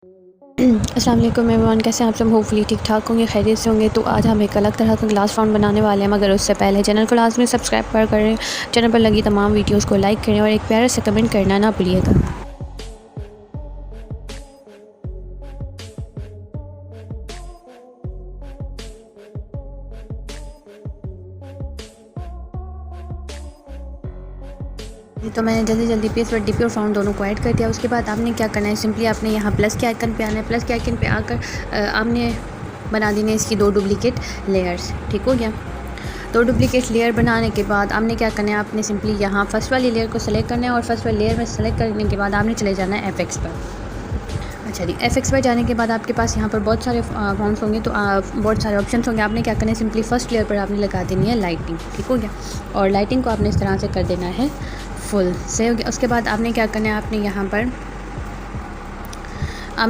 अस्सलाम वालेकुम एवरीवन, कैसे हैं आप सब। होपफुली ठीक ठाक होंगे, खैरियत से होंगे। तो आज हम एक अलग तरह का ग्लास फाउंड बनाने वाले हैं, मगर उससे पहले चैनल को लाजमी सब्सक्राइब कर करें, चैनल पर लगी तमाम वीडियोस को लाइक करें और एक प्यारा से कमेंट करना ना भूलिएगा। तो मैंने जल्दी पीस और डीपी और फाउंड दोनों को ऐड कर दिया। उसके बाद आपने क्या करना है, सिंपली आपने यहाँ प्लस के आइकन पे आना है। प्लस के आइकन पे आकर आपने बना देने इसकी 2 डुप्लीकेट लेयर्स। ठीक हो गया। 2 डुप्लीकेट लेयर बनाने के बाद आपने क्या करना है, आपने सिंपली यहाँ फर्स्ट वाली लेयर को सेलेक्ट करना है और फर्स्ट वाली लेयर में सेलेक्ट करने के बाद आपने चले जाना है FX पर। अच्छा जी, FX पर जाने के बाद आपके पास यहाँ पर बहुत सारे फाउंड्स होंगे, तो बहुत सारे ऑप्शन होंगे। आपने क्या करना है, सिंपली फर्स्ट लेयर पर आपने लगा देनी है लाइटिंग। ठीक हो गया। और लाइटिंग को आपने इस तरह से कर देना है फुल से हो गया। उसके बाद आपने क्या करना है, आपने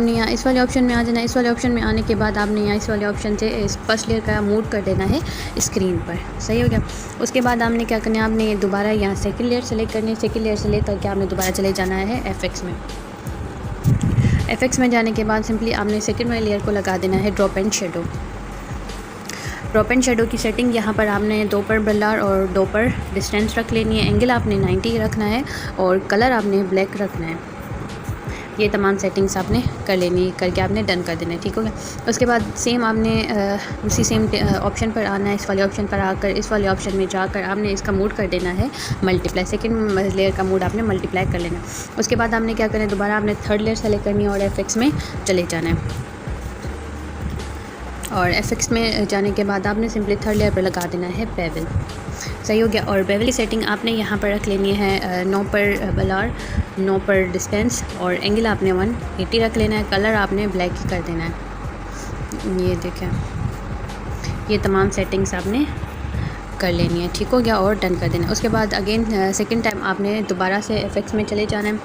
यहाँ इस वाले ऑप्शन में आ जाना है। इस वाले ऑप्शन में आने के बाद आपने यहाँ इस वाले ऑप्शन से इस फर्स्ट लेयर का मूव कर देना है स्क्रीन पर। सही हो गया। उसके बाद आपने क्या करना है, आपने दोबारा यहाँ सेकंड लेयर सेलेक्ट करनी है। सेकंड लेयर सेलेक्ट करके आपने दोबारा चले जाना है FX में। FX में जाने के बाद सिंपली आपने सेकंड वाली लेयर को लगा देना है drop and shadow. Drop and shadow की सेटिंग यहाँ पर आपने 2 पर ब्लर और 2 पर डिस्टेंस रख लेनी है। एंगल आपने 90 रखना है और कलर आपने ब्लैक रखना है। ये तमाम सेटिंग्स आपने कर लेनी है, करके आपने डन कर देना है। ठीक हो गया। उसके बाद सेम आपने उसी सेम ऑप्शन पर आना है। इस वाले ऑप्शन पर आकर इस वाले ऑप्शन में जाकर आपने इसका मोड कर देना है मल्टीप्लाई। सेकंड लेयर का मोड आपने मल्टीप्लाई कर लेना है। उसके बाद आपने क्या करना है, दोबारा आपने थर्ड लेयर सेलेक्ट करनी है और FX में चले जाना है। और FX में जाने के बाद आपने सिंपली थर्ड लेयर पर लगा देना है बेवल। सही हो गया। और बेवल की सेटिंग आपने यहाँ पर रख लेनी है 9 पर ब्लर, 9 पर डिस्टेंस और एंगल आपने 180 रख लेना है। कलर आपने ब्लैक ही कर देना है। ये देखें, ये तमाम सेटिंग्स आपने कर लेनी है। ठीक हो गया। और डन कर देना है। उसके बाद अगेन सेकंड टाइम आपने दोबारा से FX में चले जाना है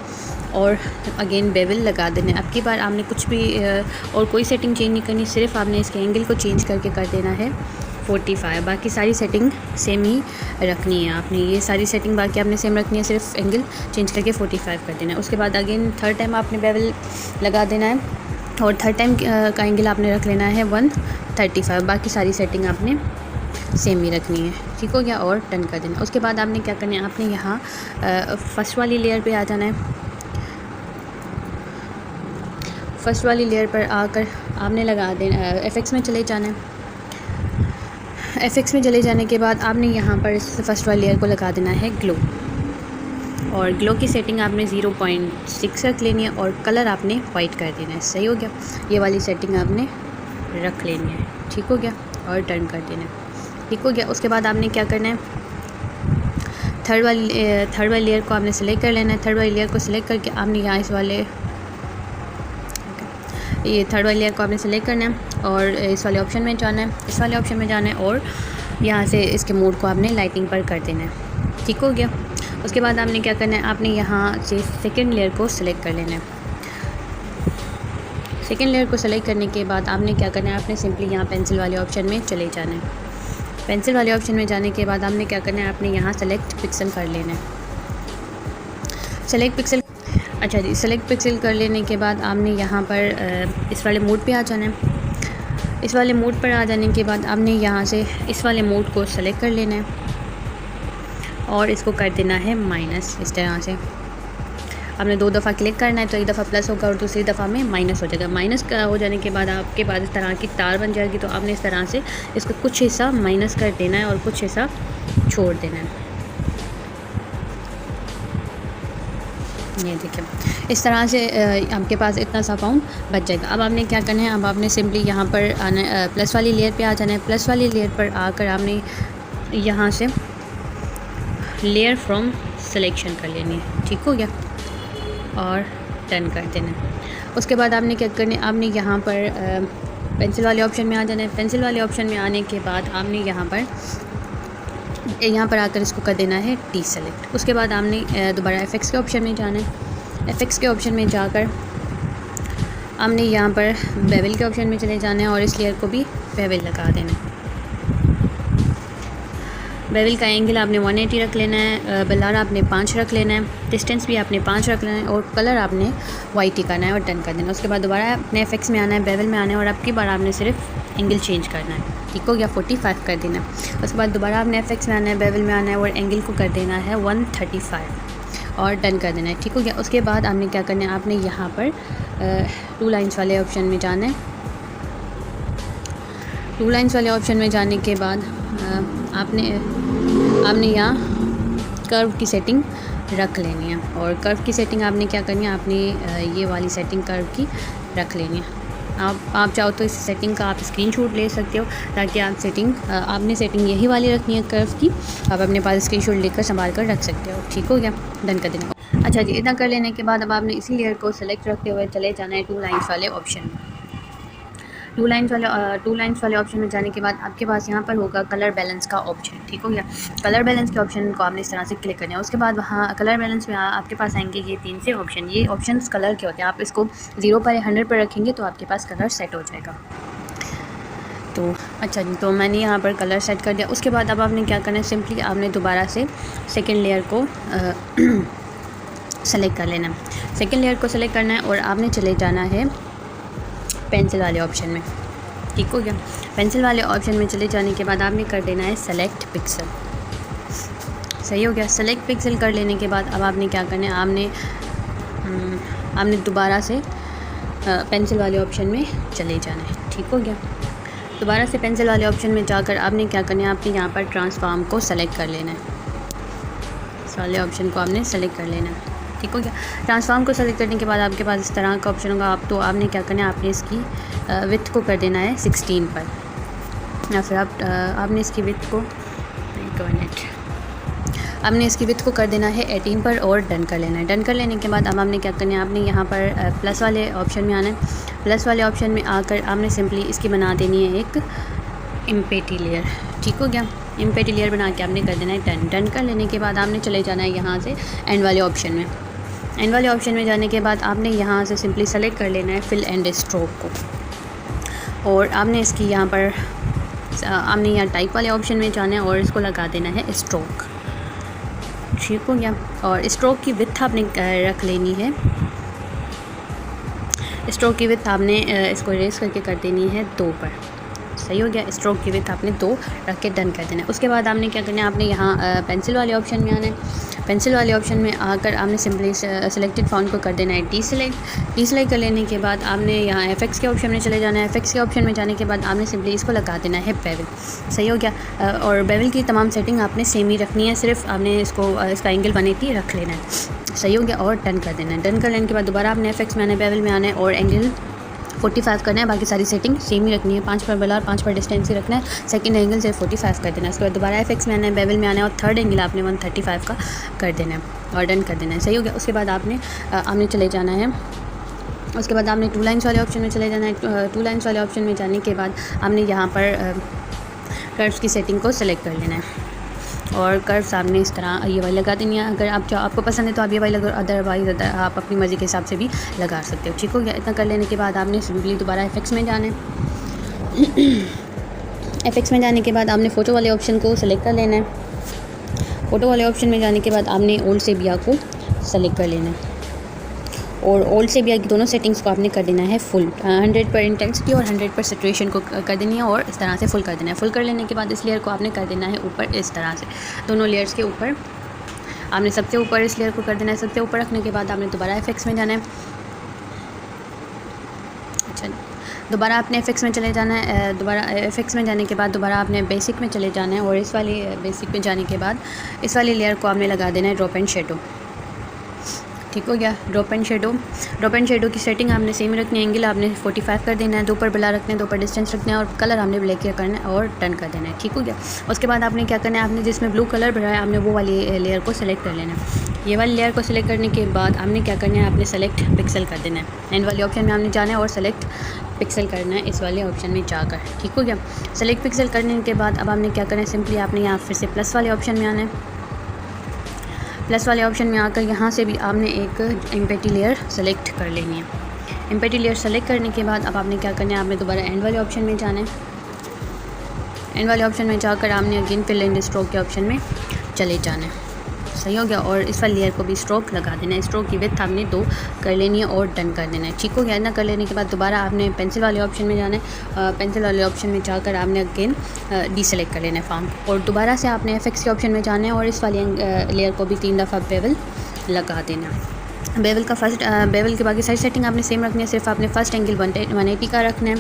और अगेन बेवल लगा देना है। अब की बार आपने कुछ भी और कोई सेटिंग चेंज नहीं करनी, सिर्फ आपने इसके एंगल को चेंज करके कर देना है 45। बाकी सारी सेटिंग सेम ही रखनी है। आपने ये सारी सेटिंग बाकी आपने सेम रखनी है, सिर्फ एंगल चेंज करके 45 कर देना है। उसके बाद अगेन थर्ड टाइम आपने बेवल लगा देना है और थर्ड टाइम का एंगल आपने रख लेना है 135। बाकी सारी सेटिंग आपने सेम ही रखनी है। ठीक हो गया। और डन कर देना। उसके बाद आपने क्या करना है, आपने यहाँ फर्स्ट वाली लेयर पे आ जाना है। फर्स्ट वाली लेयर पर आकर आपने लगा देना FX में चले जाना है। FX में चले जाने के बाद आपने यहाँ पर फर्स्ट वाली लेयर को लगा देना है ग्लो। और ग्लो की सेटिंग आपने 0.6 रख लेनी है और कलर आपने वाइट कर देना है। सही हो गया। ये वाली सेटिंग आपने रख लेनी है। ठीक हो गया। और डन कर देना है। ठीक हो गया। उसके बाद आपने क्या करना है, थर्ड वाली लेयर को आपने सेलेक्ट कर लेना है। थर्ड वाली लेयर को सेलेक्ट करके आपने यहाँ ये थर्ड वाली लेयर को आपने सेलेक्ट करना है और इस वाले ऑप्शन में जाना है। इस वाले ऑप्शन में जाना है और यहाँ से इसके मोड को आपने लाइटिंग पर कर देना है। ठीक हो गया। उसके बाद आपने क्या करना है, आपने यहाँ से सेकंड लेयर को सिलेक्ट कर लेना है। सेकंड लेयर को सेलेक्ट करने के बाद आपने क्या करना है, आपने सिंपली यहाँ पेंसिल वाले ऑप्शन में चले जाना है। पेंसिल वाले ऑप्शन में जाने के बाद आपने क्या करना है, आपने यहाँ सेलेक्ट पिक्सल कर लेना है। सेलेक्ट पिक्सल, अच्छा जी, सेलेक्ट पिक्सल कर लेने के बाद आपने यहाँ पर इस वाले मोड पे आ जाना है। इस वाले मोड पर आ जाने के बाद आपने यहाँ से इस वाले मोड को सेलेक्ट कर लेना है और इसको कर देना है माइनस। इस तरह से आपने 2 दफ़ा क्लिक करना है, तो एक दफ़ा प्लस होगा और दूसरी दफ़ा में माइनस हो जाएगा। माइनस का हो जाने के बाद आपके पास इस तरह की तार बन जाएगी, तो आपने इस तरह से इसको कुछ हिस्सा माइनस कर देना है और कुछ हिस्सा छोड़ देना है। ये देखिए, इस तरह से आपके पास इतना सा फाउंड बच जाएगा। अब आपने क्या करना है, अब आपने सिंपली यहाँ पर आना, प्लस वाली लेयर पे आ जाना है। प्लस वाली लेयर पर आकर आपने यहाँ से लेयर फ्रॉम सिलेक्शन कर लेनी है। ठीक हो गया। और डन कर देना है। उसके बाद आपने क्या करना है, आपने यहाँ पर पेंसिल वाले ऑप्शन में आ जाना है। पेंसिल वाले ऑप्शन में आने के बाद आपने यहाँ पर आकर इसको कर देना है डी सेलेक्ट। उसके बाद आपने दोबारा FX के ऑप्शन में जाना है। FX के ऑप्शन में जाकर आपने यहाँ पर बेवल के ऑप्शन में चले जाना है और इस लेयर को भी बेवल लगा देना है। बेवल का एंगल आपने 180 रख लेना है, बलार आपने 5 रख लेना है, डिस्टेंस भी आपने 5 रख लेना है और कलर आपने वाइट ही करना है और डन कर देना है। उसके बाद दोबारा अपने एफेक्स में आना है, बेवल में आना है और अब की बार आपने सिर्फ एंगल चेंज करना है, ठीक हो गया, 45 कर देना। उसके बाद दोबारा आपने एफेक्स में आना है, बेवल में आना है और एंगल को कर देना है 135 और डन कर देना है, ठीक हो गया। उसके बाद आपने क्या करना है, आपने यहाँ पर 2 लाइन्स वाले ऑप्शन में जाना है। 2 लाइन्स वाले ऑप्शन में जाने के बाद आपने यहाँ कर्व की सेटिंग रख लेनी है और कर्व की सेटिंग आपने क्या करनी है, आपने ये वाली सेटिंग कर्व की रख लेनी है। आप चाहो तो इस सेटिंग का आप स्क्रीनशॉट ले सकते हो ताकि आपने सेटिंग यही वाली रखनी है कर्व की, आप अपने पास स्क्रीनशॉट लेकर संभाल कर रख सकते हो, ठीक हो गया, डन कर देना। अच्छा जी, इतना कर लेने के बाद अब आपने इसी लेयर को सेलेक्ट रखते हुए चले जाना है 2 लाइन्स वाले ऑप्शन में। 2 लाइन्स वाले ऑप्शन में जाने के बाद आपके पास यहाँ पर होगा कलर बैलेंस का ऑप्शन, ठीक हो गया। कलर बैलेंस के ऑप्शन को आपने इस तरह से क्लिक करना है। उसके बाद वहाँ कलर बैलेंस में आपके पास आएंगे ये 3 से ऑप्शन। ये ऑप्शंस कलर के होते हैं, आप इसको 0 पर 100 पर रखेंगे तो आपके पास कलर सेट हो जाएगा। तो अच्छा जी, तो मैंने यहाँ पर कलर सेट कर दिया। उसके बाद अब आपने क्या करना है, सिंपली आपने दोबारा से सेकेंड लेयर को सेलेक्ट कर लेना है। सेकेंड लेयर को सेलेक्ट करना है और आपने चले जाना है पेंसिल वाले ऑप्शन में, ठीक हो गया। पेंसिल वाले ऑप्शन में चले जाने के बाद आपने कर देना है सेलेक्ट पिक्सल, सही हो गया। सेलेक्ट पिक्सल कर लेने के बाद अब आपने क्या करना है, आपने दोबारा से पेंसिल वाले ऑप्शन में चले जाना है, ठीक हो गया। दोबारा से पेंसिल वाले ऑप्शन में जाकर आपने क्या करना है, आपने यहाँ पर ट्रांसफॉर्म को सेलेक्ट कर लेना है। इस वाले ऑप्शन को आपने सेलेक्ट कर लेना है, ठीक हो गया। ट्रांसफॉर्म को सेलेक्ट करने के बाद आपके पास इस तरह का ऑप्शन होगा। आपने क्या करना है, आपने इसकी विड्थ को कर देना है 16 पर, या फिर आपने इसकी विड्थ को कर देना है 18 पर और डन कर लेना है। डन कर लेने के बाद अब आपने क्या करना है, आपने यहाँ पर प्लस वाले ऑप्शन में आना है। प्लस वाले ऑप्शन में आकर आपने सिंपली इसकी बना देनी है एक इम्पेटी लेयर, ठीक हो गया। इम्पेटी लेयर बना के आपने कर देना है डन। डन कर लेने के बाद आपने चले जाना है यहाँ से एंड वाले ऑप्शन में। एंड वाले ऑप्शन में जाने के बाद आपने यहाँ से सिंपली सेलेक्ट कर लेना है फिल एंड स्ट्रोक को और आपने इसकी यहाँ पर आपने यहाँ टाइप वाले ऑप्शन में जाना है और इसको लगा देना है स्ट्रोक, ठीक हो गया। और स्ट्रोक की विड्थ आपने रख लेनी है, स्ट्रोक की विड्थ आपने इसको इरेज करके कर देनी है 2 पर, सही हो गया। स्ट्रोक की विड्थ आपने 2 रख के डन कर देना है। उसके बाद आपने क्या करना है, आपने यहाँ पेंसिल वाले ऑप्शन में आना है। पेंसिल वाले ऑप्शन में आकर आपने सिंपली सेलेक्टेड फॉन्ट को कर देना है डीसेलेक्ट कर लेने के बाद आपने यहाँ एफेक्ट्स के ऑप्शन में चले जाना है। एफेक्ट्स के ऑप्शन में जाने के बाद आपने सिंपली इसको लगा देना है बेवल, सही हो गया। और बेवल की तमाम सेटिंग आपने सेम ही रखनी है, सिर्फ आपने इसका एंगल 180 रख लेना है, सही हो गया, और डन कर देना है। डन कर लेने के बाद दोबारा आपने एफेक्ट्स में आना है, बेवल में आना है और एंगल 45 करना है। बाकी सारी सेटिंग सेम ही रखनी है, 5 पर बलार 5 पर डिस्टेंस ही रखना है। सेकंड एंगल से 45 कर देना है। उसके बाद दोबारा एफेक्ट्स में आना है, बेवल में आना है और थर्ड एंगल आपने 135 का कर देना है और डन कर देना है, सही हो गया। उसके बाद आपने चले जाना है, उसके बाद आपने 2 लाइन्स वाले ऑप्शन में चले जाना है। 2 लाइन्स वाले ऑप्शन में जाने के बाद आपने यहाँ पर कर्व्स की सेटिंग को सेलेक्ट कर लेना है और कर्व्स आपने इस तरह ये वाली लगा देनी है। अगर आपको पसंद है तो आप ये वाली, अदरवाइज आप अपनी मर्ज़ी के हिसाब से भी लगा सकते हो, ठीक हो गया। इतना कर लेने के बाद आपने सिंपली दोबारा एफेक्ट्स में जाना है। एफेक्ट्स में जाने के बाद आपने फ़ोटो वाले ऑप्शन को सेलेक्ट कर लेना है। फ़ोटो वाले ऑप्शन में जाने के बाद आपने ओल्ड सेबिया को सेलेक्ट कर लेना है और ओल्ड सेबिया की दोनों सेटिंग्स को आपने कर देना है फुल, 100 पर इंटेंसिटी और 100 पर सैचुरेशन को कर देनी है और इस तरह से फुल कर देना है। फुल कर लेने के बाद इस लेयर को आपने कर देना है ऊपर, इस तरह से दोनों लेयर्स के ऊपर आपने सबसे ऊपर इस लेयर को कर देना है। सबसे ऊपर रखने के बाद आपने दोबारा एफेक्ट्स में जाना है। अच्छा, दोबारा आपने एफेक्ट्स में चले जाना है। दोबारा एफेक्ट्स में जाने के बाद दोबारा आपने बेसिक में चले जाना है और इस वाली बेसिक में जाने के बाद इस वाली लेयर को आपने लगा देना है ड्रॉप एंड शेडो, ठीक हो गया। ड्रॉप एंड शेडो की सेटिंग आपने सेम रखनी है। एंगल आपने 45 कर देना है, 2 पर बला रखना है, 2 पर डिस्टेंस रखना है और कलर आपने ब्लैक करना है और डन कर देना है, ठीक हो गया। उसके बाद आपने क्या करना है, आपने जिसमें ब्लू कलर भरा है आपने वो वाली लेयर को सेलेक्ट कर लेना है। ये वाली लेयर को सेलेक्ट करने के बाद आपने क्या करना है, आपने सेलेक्ट पिक्सल कर देना है। एंड वाले ऑप्शन में आपने जाना है और सेलेक्ट पिक्सल करना है इस वाले ऑप्शन में जाकर, ठीक हो गया। सेलेक्ट पिक्सल करने के बाद अब आपने क्या करना है, सिंपली आपने यहाँ फिर से प्लस वाले ऑप्शन में आना है। प्लस वाले ऑप्शन में आकर यहाँ से भी आपने एक एम्पेटी लेयर सेलेक्ट कर लेनी है। एम्पेटी लेयर सेलेक्ट करने के बाद अब आपने क्या करना है, आपने दोबारा एंड वाले ऑप्शन में जाना है। एंड वाले ऑप्शन में जाकर आपने अगेन फिल एंड स्ट्रोक के ऑप्शन में चले जाना है। सही हो गया। और इस वाली लेयर को भी स्ट्रोक लगा देना है। स्ट्रोक की विड्थ आपने 2 कर लेनी है और डन कर देना है। ठीक हो गया। इतना कर लेने के बाद दोबारा आपने पेंसिल वाले ऑप्शन में जाना है। पेंसिल वाले ऑप्शन में जाकर आपने अगेन डीसेलेक्ट कर लेना है फाउंड, और दोबारा से आपने एफएक्स के ऑप्शन में जाना है और इस वाली लेयर को भी 3 दफ़ा बेवल लगा देना है। बेवल का बेवल की बाकी सारी सेटिंग आपने सेम रखनी है, सिर्फ आपने फर्स्ट एंगल 180 का रखना है।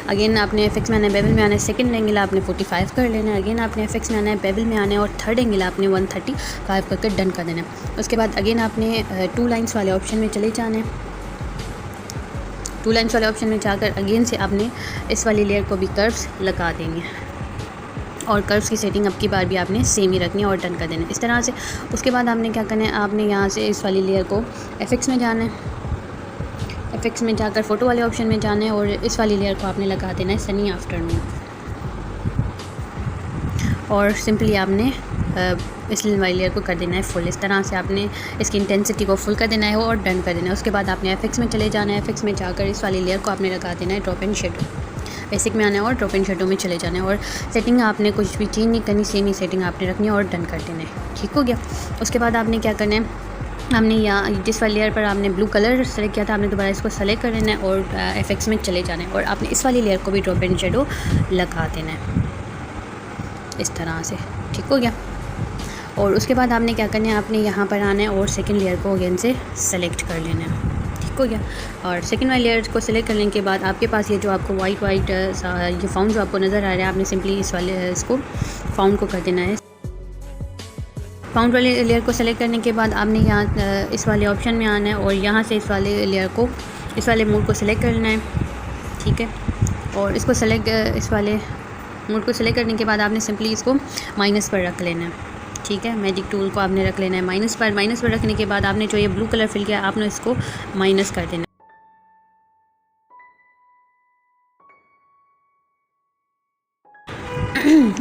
अगेन आपने एफएक्स में आना है, बेवल में आना है, सेकंड एंगल आपने 45 कर लेना है। अगेन आपने एफएक्स में आना है, बेवल में आना है और थर्ड एंगल आपने 135 करके डन कर देना है। उसके बाद अगेन आपने 2 लाइन्स वाले ऑप्शन में चले जाना है। 2 लाइन्स वाले ऑप्शन में जाकर अगेन से आपने इस वाली लेयर को भी कर्व्स लगा देनी है और कर्व्स की सेटिंग अब की बार भी आपने सेम ही रखनी है और डन कर देना है इस तरह से। उसके बाद आपने क्या करना है, आपने यहाँ से इस वाली लेयर को एफएक्स में जाना है। एफएक्स में जाकर फ़ोटो वाले ऑप्शन में जाना है और इस वाली लेयर को आपने लगा देना है सनी आफ्टरनून, और सिंपली आपने इस वाली लेयर को कर देना है फुल। इस तरह से आपने इसकी इंटेंसिटी को फुल कर देना है और डन कर देना है। उसके बाद आपने एफएक्स में चले जाना है। एफएक्स में जाकर इस वाली लेयर को आपने लगा देना है ड्रॉप एंड शेडो। बेसिक में आना है और ड्रॉप एंड शेडो में चले जाना है और सेटिंग आपने कुछ भी चेंज नहीं करनी, सेम ही सेटिंग आपने रखनी है और डन कर देना है। ठीक हो गया। उसके बाद आपने क्या करना है, आपने यहाँ जिस वाली लेयर पर आपने ब्लू कलर सेलेक्ट किया था आपने दोबारा इसको सेलेक्ट कर लेना है और एफएक्स में चले जाना है और आपने इस वाली लेयर को भी ड्रॉप एंड शेडो लगा देना है इस तरह से। ठीक हो गया। और उसके बाद आपने क्या करना है, आपने यहाँ पर आना है और सेकंड लेयर को अगेन से सेलेक्ट कर लेना है। ठीक हो गया। और सेकंड वाली लेयर को सेलेक्ट करने के बाद आपके पास ये जो आपको वाइट ये फाउंड जो आपको नज़र आ रहा है, आपने सिंपली इसको फाउंड को कर देना है। फाउंड वाली लेयर को सेलेक्ट करने के बाद आपने यहाँ इस वाले ऑप्शन में आना है और यहाँ से इस वाले लेयर को, इस वाले मोड को सेलेक्ट करना है। ठीक है। और इसको इस वाले मोड को सेलेक्ट करने के बाद आपने सिंपली इसको माइनस पर रख लेना है। ठीक है। मैजिक टूल को आपने रख लेना है माइनस पर रखने के बाद आपने जो ये ब्लू कलर फिल किया आपने इसको माइनस कर देना है।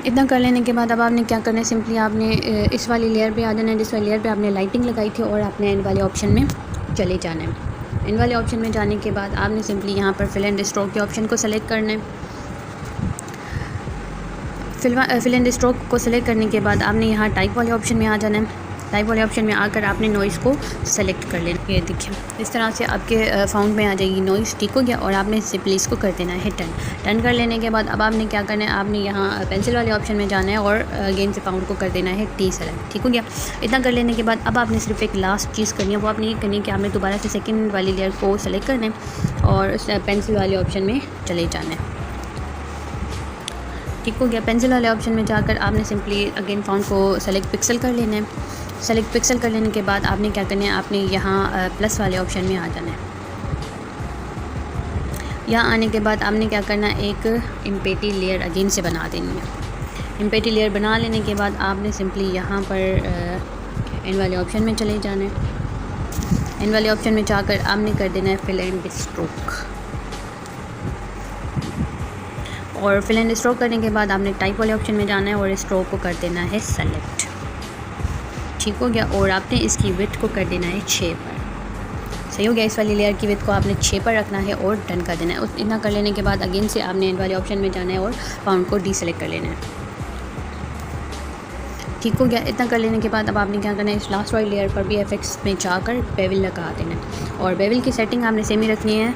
इतना कर लेने के बाद अब आपने क्या करना है, सिंपली आपने इस वाली लेयर पे आ जाना है जिस वाली लेयर पे आपने लाइटिंग लगाई थी और आपने एंड वाले ऑप्शन में चले जाना है। एंड वाले ऑप्शन में जाने के बाद आपने सिंपली यहाँ पर फिल एंड स्ट्रोक के ऑप्शन को सेलेक्ट करना है। फिल एंड स्ट्रोक को सेलेक्ट करने के बाद आपने यहाँ टाइप वाले ऑप्शन में आ जाना है। टाइप वाले ऑप्शन में आकर आपने नॉइज़ को सेलेक्ट कर लेना। ये देखिए इस तरह से आपके फाउंड में आ जाएगी नॉइज़। ठीक हो गया। और आपने सिंपली इसको कर देना है टर्न कर लेने के बाद अब आपने क्या करना है, आपने यहाँ पेंसिल वाले ऑप्शन में जाना है और अगेन से फाउंड को कर देना है टी सेलेक्ट। ठीक हो गया। इतना कर लेने के बाद अब आपने सिर्फ एक लास्ट चीज़ करनी है, वो आपने ये करनी है कि आपने दोबारा से सेकेंड वाली लेयर को सेलेक्ट करना है और पेंसिल वाले ऑप्शन में चले जाना है। ठीक हो गया। पेंसिल वाले ऑप्शन में जाकर आपने सिंपली अगेन फाउंड को सेलेक्ट पिक्सल कर लेना है। सेलेक्ट पिक्सल कर लेने के बाद आपने क्या करना है, आपने यहाँ प्लस वाले ऑप्शन में आ जाना है। यहाँ आने के बाद आपने क्या करना है, एक इम्पेटी लेयर अगेन से बना देनी है। इम्पेटी लेयर बना लेने के बाद आपने सिंपली यहाँ पर एंड वाले ऑप्शन में चले जाना है। एंड वाले ऑप्शन में जाकर आपने कर देना है फिल एंड स्ट्रोक, और फिल एंड स्ट्रोक करने के बाद आपने टाइप वाले ऑप्शन में जाना है और स्ट्रोक को कर देना है सेलेक्ट। ठीक हो गया। और आपने इसकी विड्थ को कर देना है 6 पर। सही हो गया। इस वाली लेयर की विड्थ को आपने 6 पर रखना है और डन कर देना है। इतना कर लेने के बाद अगेन से आपने एंड वाले ऑप्शन में जाना है और फाउंड को डीसेलेक्ट कर लेना है। ठीक हो गया। इतना कर लेने के बाद अब आपने क्या करना है, इस लास्ट वाली लेयर पर भी एफएक्स में जाकर बेवल लगा देना है और बेवल की सेटिंग आपने सेम ही रखनी है,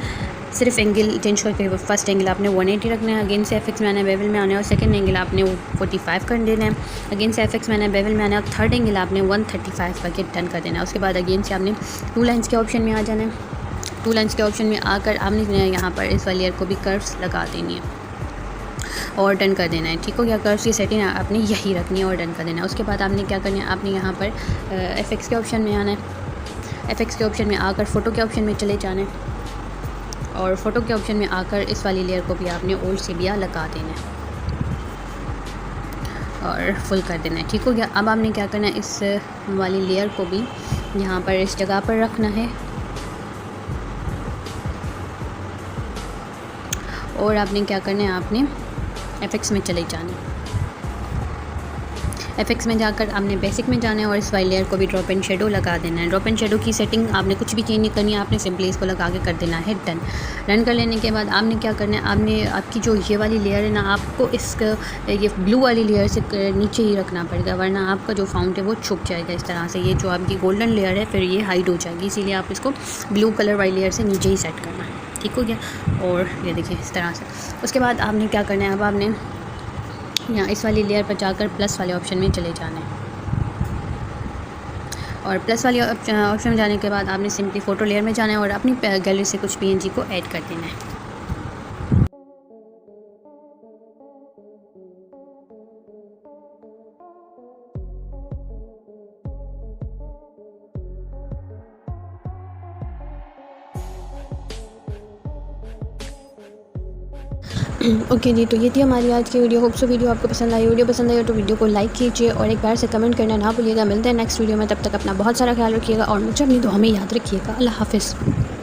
सिर्फ एंगल चेंज करके फर्स्ट एंगल आपने 180 रखना है। अगेन से एफएक्स में आना है, बेवल में आना है और सेकंड एंगल आपने 45 कर देना है। अगेन से एफएक्स में आना है, बेवल में आना है और थर्ड एंगल आपने 135 करके टर्न कर देना है। उसके बाद अगेन से आपने 2 लाइन्स के ऑप्शन में आ जाना है। 2 लाइन्स के ऑप्शन में आकर आपने यहाँ पर इस वाली लेयर को भी कर्व्स लगा देनी है और डन कर देना है। ठीक हो गया। कर्व्स की सेटिंग आपने यही रखनी है और डन कर देना है। उसके बाद आपने क्या करना है, आपने यहाँ पर एफएक्स के ऑप्शन में आना है। एफएक्स के ऑप्शन में आकर फ़ोटो के ऑप्शन में चले जाना है और फ़ोटो के ऑप्शन में आकर इस वाली लेयर को भी आपने ओल्ड सेबिया लगा देना है और फुल कर देना है। ठीक हो गया। अब आपने क्या करना है, इस वाली लेयर को भी यहाँ पर इस जगह पर रखना है और आपने क्या करना है, आपने एफएक्स में चले जाना है। इफेक्ट्स में जाकर आपने बेसिक में जाना है और इस वाली लेयर को भी ड्रॉप एंड शेडो लगा देना है। ड्रॉप एंड शेडो की सेटिंग आपने कुछ भी चेंज नहीं करनी है, आपने सिंपली इसको लगा के कर देना है डन। रन कर लेने के बाद आपने क्या करना है, आपने आपकी जो ये वाली लेयर है ना, आपको ये ब्लू वाली लेयर से नीचे ही रखना पड़ेगा, वरना आपका जो फाउंट है वो छुप जाएगा इस तरह से। ये जो आपकी गोल्डन लेयर है फिर ये हाइड हो जाएगी, इसीलिए आप इसको ब्लू कलर वाली लेयर से नीचे ही सेट करना है। ठीक हो गया। और ये देखिए इस तरह से। उसके बाद आपने क्या करना है, अब आपने यहाँ इस वाली लेयर पर जाकर प्लस वाले ऑप्शन में चले जाना है और प्लस वाले ऑप्शन में जाने के बाद आपने सिंपली फ़ोटो लेयर में जाना है और अपनी गैलरी से कुछ PNG को ऐड कर देना है। ओके जी, तो ये थी हमारी आज की वीडियो। होप सो वीडियो आपको पसंद आई। वीडियो पसंद आई हो तो वीडियो को लाइक कीजिए और एक बार से कमेंट करना ना भूलिएगा। मिलते हैं नेक्स्ट वीडियो में, तब तक अपना बहुत सारा ख्याल रखिएगा और मुझे अपनी दुआ में याद रखिएगा। अल्लाह हाफ़िज़।